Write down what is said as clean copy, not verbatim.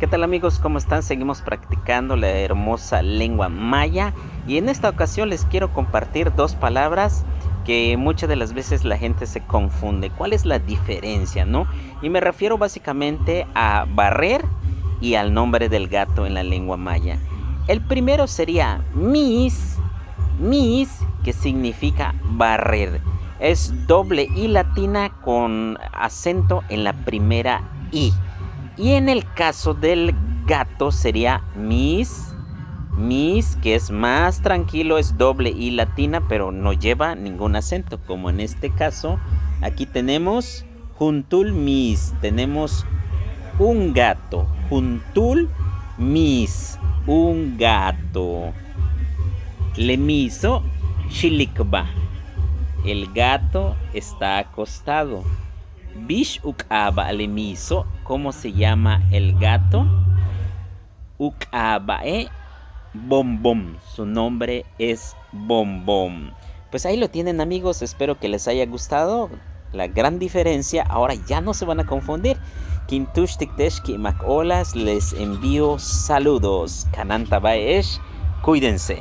¿Qué tal amigos? ¿Cómo están? Seguimos practicando la hermosa lengua maya y en esta ocasión les quiero compartir dos palabras que muchas de las veces la gente se confunde. ¿Cuál es la diferencia, no? Y me refiero básicamente a barrer y al nombre del gato en la lengua maya. El primero sería mis, que significa barrer. Es doble I latina con acento en la primera I. Y en el caso del gato sería que es más tranquilo, es doble I latina, pero no lleva ningún acento, como en este caso. Aquí tenemos juntul mis, tenemos un gato, juntul mis, un gato. Lemiso shilikba, el gato está acostado. Bish ukaba lemiso, ¿cómo se llama el gato? Ukabae Bombom, su nombre es Bombom. Pues ahí lo tienen amigos, espero que les haya gustado. La gran diferencia, ahora ya no se van a confundir. Kintush Tikteshki Macolas, les envío saludos. Kananta Baesh, cuídense.